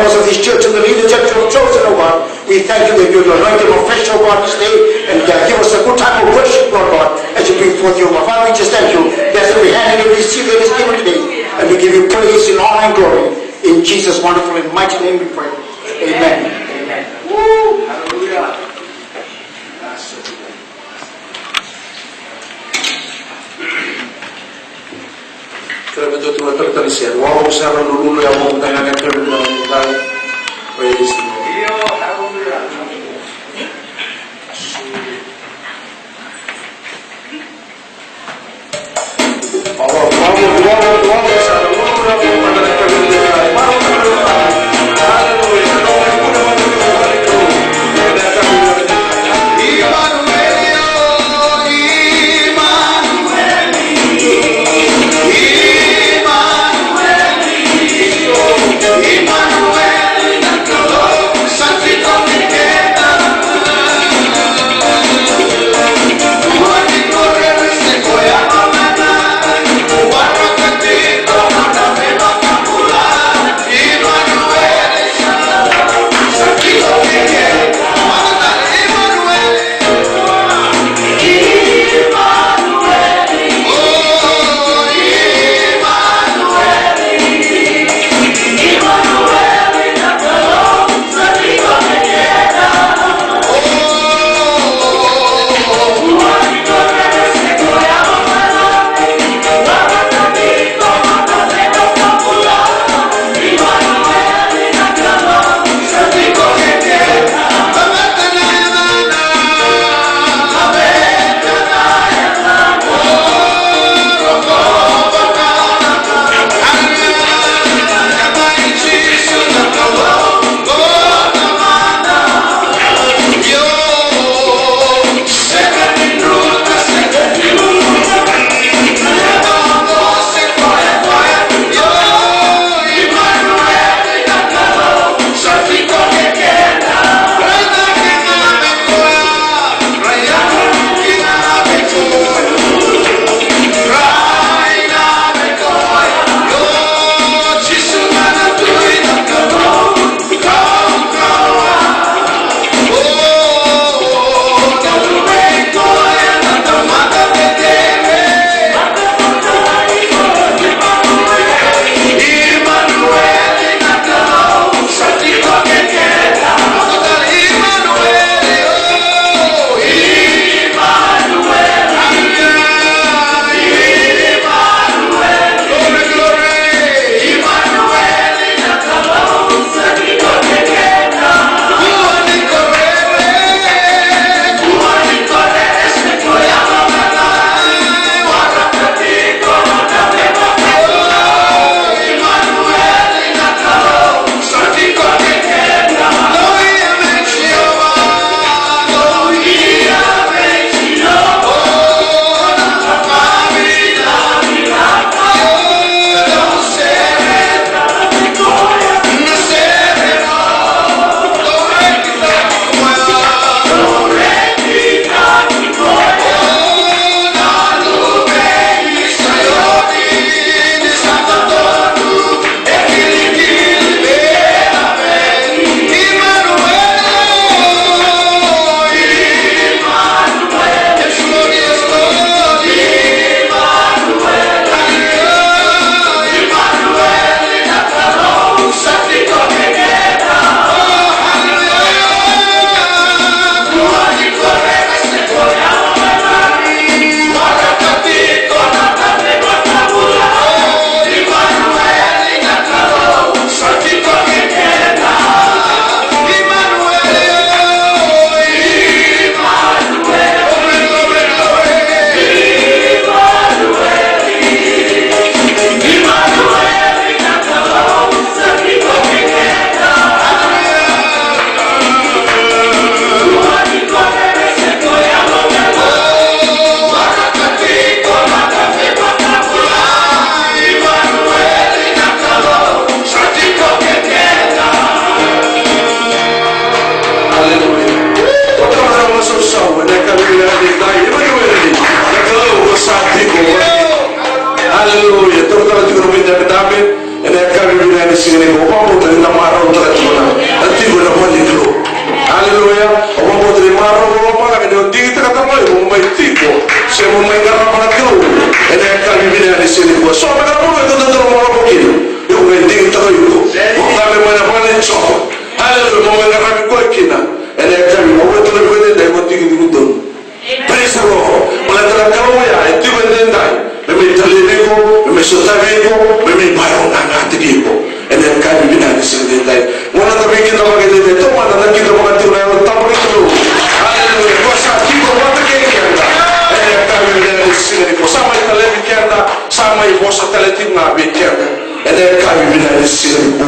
because of this church and the leaders that you have chosen, oh God. We thank you that you will anoint them afresh, oh God, this day, and give us a good time of worship, Lord God, as you bring forth your word. Father, we just thank you. Bless every hand and every seed that is given today, and we give you praise and honor and glory. In Jesus' wonderful and mighty name we pray. Amen. Amen. Woo. Hallelujah. Betul Tuhan terterisian. Wow, saya dulu yang mau menanyakan kebenaran. Praise the Lord. Hallelujah. Terutama juga meminta kami, ini akan lebih dari sini. Bapak mau terima marah untuk Saya mau main karena mana kau? Ada kami bina di sini buat. So mereka pun itu tentu orang mungkin. Yuk main tinggi terus yuk. Kami mana mana so. Halo mau main karena kau kina. Ada kami mau itu lebih benda dari mau tinggi itu. Praise the Lord. Mulai kalau ya itu benda dah. Memang terlihat ko, memang sotame ko, memang bayang anak tiga ko. Ada kami bina di sini dah. Mana tapi kita pakai itu, tu mana nak kita pakai tu nak tahu itu. Haleluya. Kuasa kita buat kekayaan. Ada kami bina di sini. Sama itu lebih kaya, sama itu kuasa teletim nak berkaya. Ada kami bina di sini.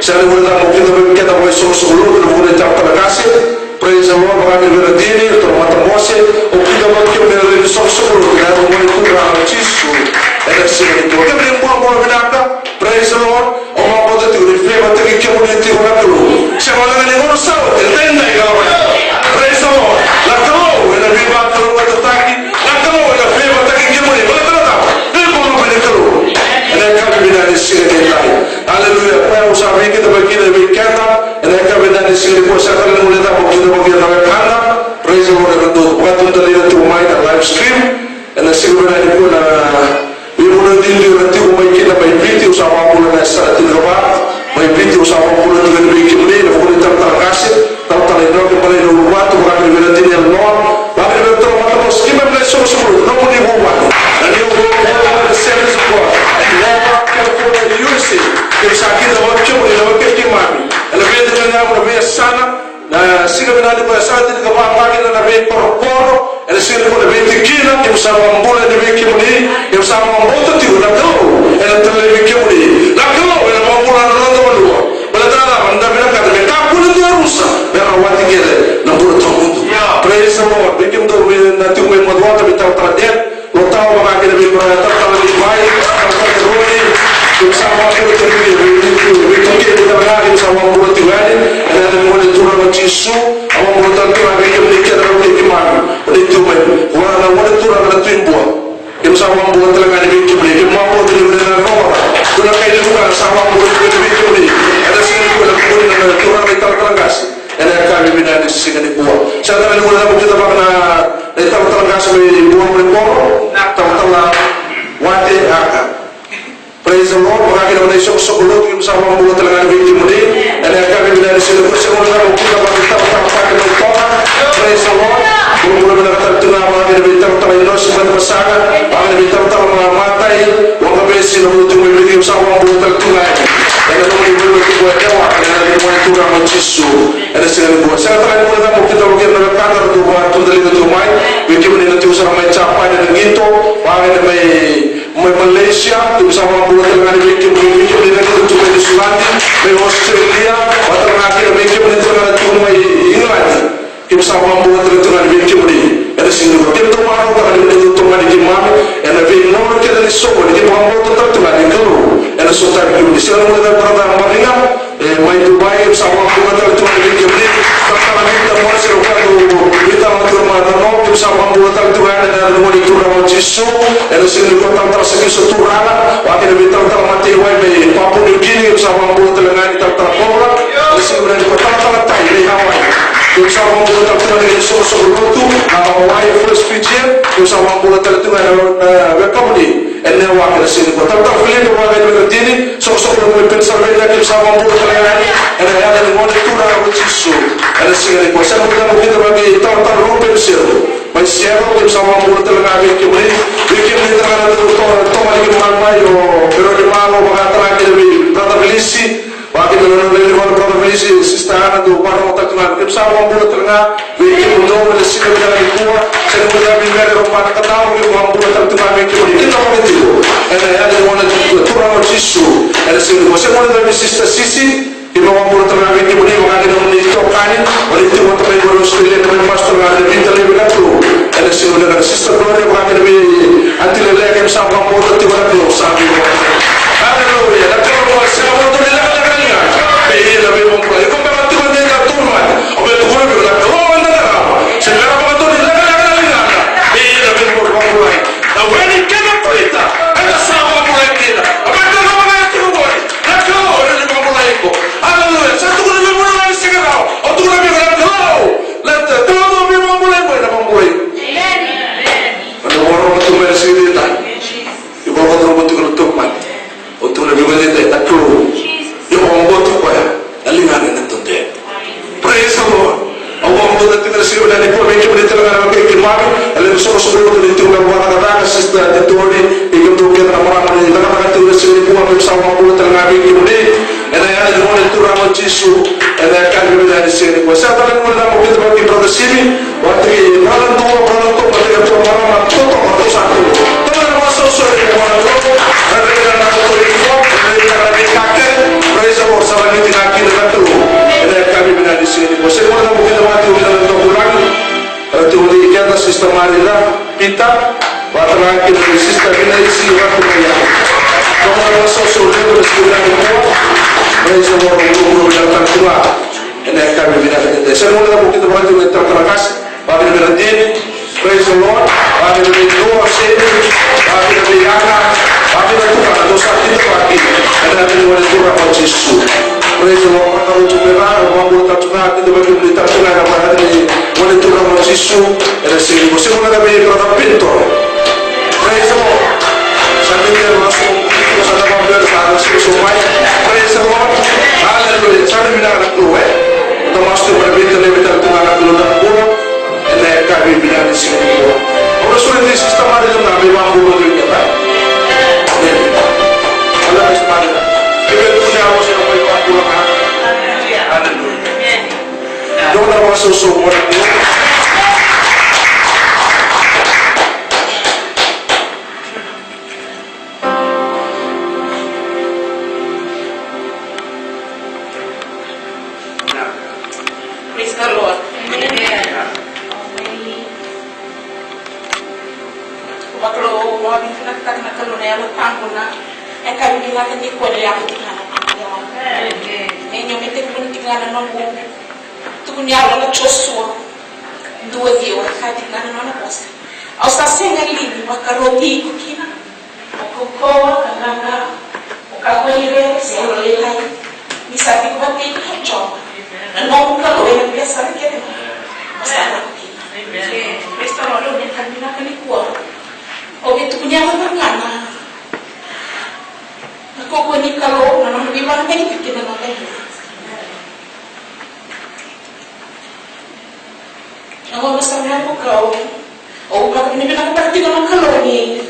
Saya boleh mungkin kita boleh solo-solo, kita boleh cakap kasih. Praise the Lord, kami berdiri, terutama Mose, kita boleh berdiri solo-solo, kita boleh kurang cisu. Ada sini itu. Kita boleh buang-buang binatang. Praise the Lord. Orang pada tu, dia mata kita boleh tiru nak tu. Siapa lagi ni orang sahaja, tenda kalau ya. Praise the Lord. Nak kalau, ada bimbang kalau kita tadi, nak kalau ada bimbang tadi kita boleh, boleh tak? Dia boleh boleh kalau. Ada kami berdiri sini lain. Haleluya. Pada usaha kita bagi lebih kata. Ada kami berdiri sini kuasa kita boleh tak? Kita boleh tak? Karena praise the Lord itu. Waktu terlihat tu main live stream. Dan sebenarnya itu na. Ibu nanti nanti umai kita main video sama bulan esat itu apa? Main video sama bulan dengan bikin ini, bukan tentang kasih, tentang itu kembali dulu waktu bukan nanti yang non, bahkan itu orang skema mulai semua, namun ibu buat, dan ibu buat service buat, lepas kerja UC, kita sakit dalam cuma dalam kerja mami, lebih dengan lebih sana. Nah, sila binali ko sa atin kapag na nabi por sila ko nabi tikina yung sa mambula nabi kimuni yung sa mamboto tiyo na ko and talabi kimuni na ko and mambula na nando malua wala tala manda binaka nabi kapula tiyo rusa pero wati gele na puro mundo. Praise the Lord. Bikin to na tiyo may madwa tabi taw tradet lo taw mga kinabi para taw ni bay taw roni yung sa mambula tiyo bikin kita lagi sa mambula tiyo and mo turun Yesu, awak mau tentu ada yang menikah dalam kehidupan, itu mana mana turun ada timbuah, yang sama buat telangan ini kembali, yang mau turun dengan orang, turun kayak bukan sama buat kembali kembali, ada sini juga turun di telangas, ada kami bina di sini di buah. Saya tadi mulai kita makna di telangas di buah berkor, telah wati akar. Praise the Lord. Maka kita menyesok sebelum kita sama buat telangan ini kembali, ada kami bina di sini bersama kita pakai berkor. Praise the Lord. Mula benar tertuna mengambil bintang terlalu sebentar bersangat, mengambil bintang terlalu matai, orang besi lalu tunggu bintang sama buat tertuna. Dan itu menjadi buat dewa, dan itu menjadi turang mencisu. Ada segala buat. Saya terakhir mulai tak kita mungkin mereka kantor tu buat tu dari itu mai, bikin nanti usaha mai capai dan gitu, mengambil mai Malaysia, tu bisa membuat dengan bikin dengan itu juga di Sulawesi, mai Australia, atau mengakhir bikin dengan itu mai England. Kita sama membuat dengan bikin ada sini. Kita tu mahu tak ada itu tu mai di mana, dan bikin nomor kita ni semua, kita mahu tetap tu ada dulu. Ada sotak dulu. Siapa mulai pertama maringan, mai Dubai sama membuat dengan bikin pertama kita mau serukan kita untuk mana kita sama membuat dengan dan mau diturun Yesus. Ada sini kota tersegi seturana, wakil bintang termati wajib Papua New Guinea sama membuat dengan kita terpolak. Ada sini berada kota terletak di Hawaii. Kita sama membuat dengan Yesus sebelum Hawaii First Pigeon, kita sama membuat dengan Bekabudi. Ini wakil sini kota terpilih wakil dengan ini. Sosok pemimpin survei kita sama membuat dengan ini. Ada yang mau diturun Yesus. Ada sini kuasa kita bagi tahu-tahu rumput siapa. Masih kita sama membuat dengan ini. Bikin dengan itu tomat di mana yo, pero di mana mengatakan kita berlisi, bagi mengenai mana berlisi, sistem itu baru kita kenal. Kita sama membuat dengan bikin untuk berlisi dengan itu, saya mudah bimbing rumah kenal kita membuat dengan bikin kita begitu. Ada mana turun Yesus, ada sini. Saya mudah dari sisi kita membuat dengan bikin ini, maka kita menitokkan, itu untuk menjadi Australia dengan pastor ada di televisi. Ada sini dengan sistem boleh maka kita anti lelaki yang sama membuat dengan itu sampai. Haleluya. Dan kalau saya mau tu lelaki ni, ini lebih mempunyai. Kau memang tu dia tak turun. Apa tu orang bilang kalau anda tak, saya mau tu lelaki ni, ini lebih mempunyai. Now when it came up to it, ada sama mempunyai kita. Apa tu orang itu boleh? Nak kalau lebih mempunyai ko. Haleluya. Satu lebih mempunyai sekarang. Atau lebih kalau, let the tu lebih mempunyai ko, nak mempunyai. Amen. Sisu, and I can't really understand it. Was that one of the people of the city? What the brother to but they are from Mama Toto or Sato. Don't was so sorry for one of them. And they are not going to walk, and they are a cacket, praise the Lord, somebody in Aki the Ratu, and I can't even understand it. Was it one of the Pulang? Ratuli Kata Sister Marilla, Pita, Wateraki, the sister Vinci, Ratumaya. Don't was so sorry for the praise the Lord, we are tua and I can't be that. The second one of the one to the Tarakas, Father Bernadine, praise the Lord, Father the Lord saving, Father the Yana, Father the Tuka, those are the Paki, and I didn't want to do about Jesus. Praise the Lord, Father to me, one more Tatuna, the way to the Tatuna, and I wanted to come on Jesus, and I say, was one of the way to the Pinto. Praise the Lord. Something there was praise the Lord. Hallelujah. Sorry, we are not going. The master will be the living to and I can't be behind the scene anymore. Also, this is the mother of the one who will do it. Allah is mother. Even though I was in a way of hallelujah. Don't know what's so what Praise the Lord. Waklo wabin nak nakalunay ang tango na e kami natin di ko niya ako tingnan. Nenyo mete ko tingnan na mo. Tukunya wala choso. Duwa diwa ka tingnan na boss. Au sa senga libi makaroti ko kina. Ko kanga ko ile se lo le lai. Misabi ko ke ko não kalau yang biasa kita masalah begini. Restoran lo ni kami nak ni kuah. Oke tu punya apa mana? Aku ni kalau mana lebih mana ni kita nak ni. Aku masalah aku kau. Oh kalau ni nak berarti nak kalau ni.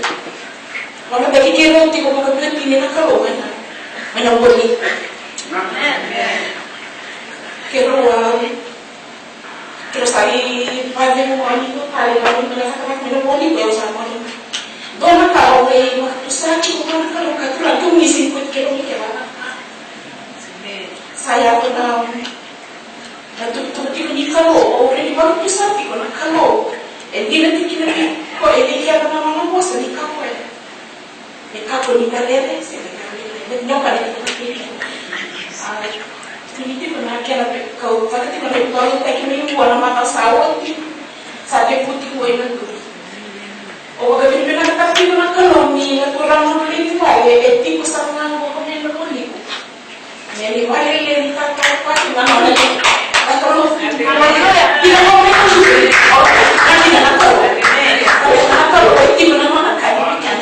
Mana bagi kira nanti kalau nak berarti ni nak kalau mana? Mana boleh? Terus tadi pagi mau itu kali merasakan minum oli ya sama ini. Dona kalau ni waktu saya cuma kalau kata lagi misi ikut kira ni kira. Saya pernah tu ni kalau orang ni baru bisa tikun kalau ini nanti kira ni kok ini kira nama bos ni kau ni kau ni kalian sih ni nyoba ni Ini pernah kira kau pasti pernah tahu tak kini warna mata sawat sate putih kau itu. Oh, kalau pernah tapi pernah kalau ni orang beli lagi etik usah nganggo kau ni beli. Jadi wala ni kata apa di mana ni? Kalau tidak mau beli. Oh, kan tidak tahu. Kalau tahu etik pernah mana kaya kan.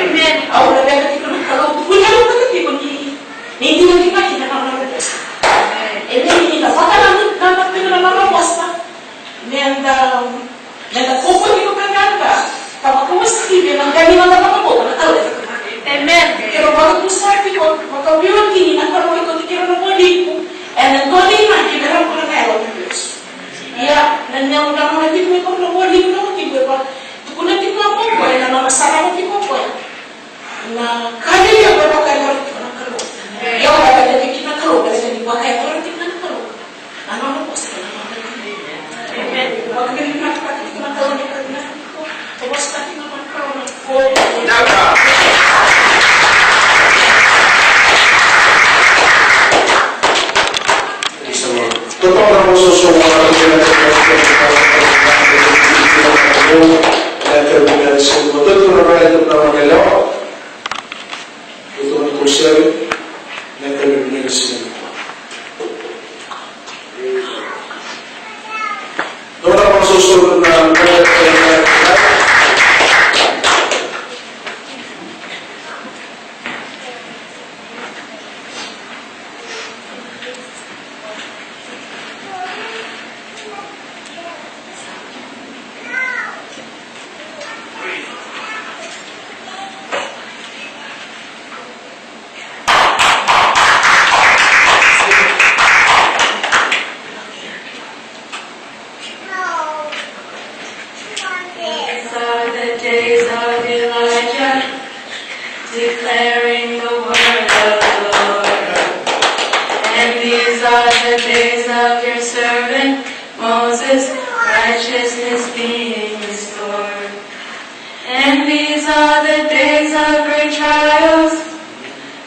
Amen. Oh, lebih kalau punya orang tu pun ni dia ni macam ini nak nama bosta. Nenda koko ni ko kanganga. Kama ko mesti dia nang gani na nama ko na tahu. Amen. Pero bago ko sabi ko, makabiyon kini na ko ko tikiro na modi ko. And ngoni na kibera ko na ngayon. Ya, nanya undang mo di ko na modi ko na tibo pa. Tukuna ti ko mo ko na masara mo ti ko ko. Na kali ya ba ka na kalo. Ya ba ka ti na kalo, kasi di ba kaya ko ti na kalo. Ano po sa Amen. Wag kami nakakatawa ni Kana. Tapos natin naman karon ng full. Naka. Totoo na mo susunod ang susunod na And these are the days of your servant Moses, righteousness being restored. And these are the days of great trials,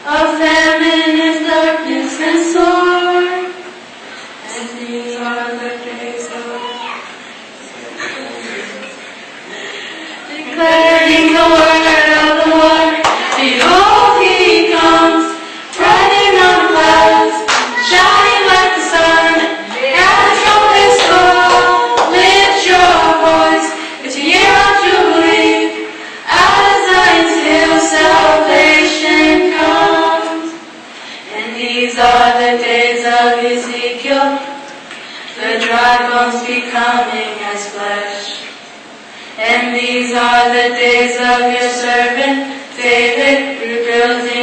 of famine and darkness and sword. And these are the days of declaring the word of the Lord. Behold, he comes, riding on clouds, shining like the sun. And the trumpets call, lift your voice, it's a year of jubilee. Out of Zion's hill, salvation comes. And these are the days of Ezekiel, the dry bones becoming as flesh. And these are the days of your servant David, rebuilding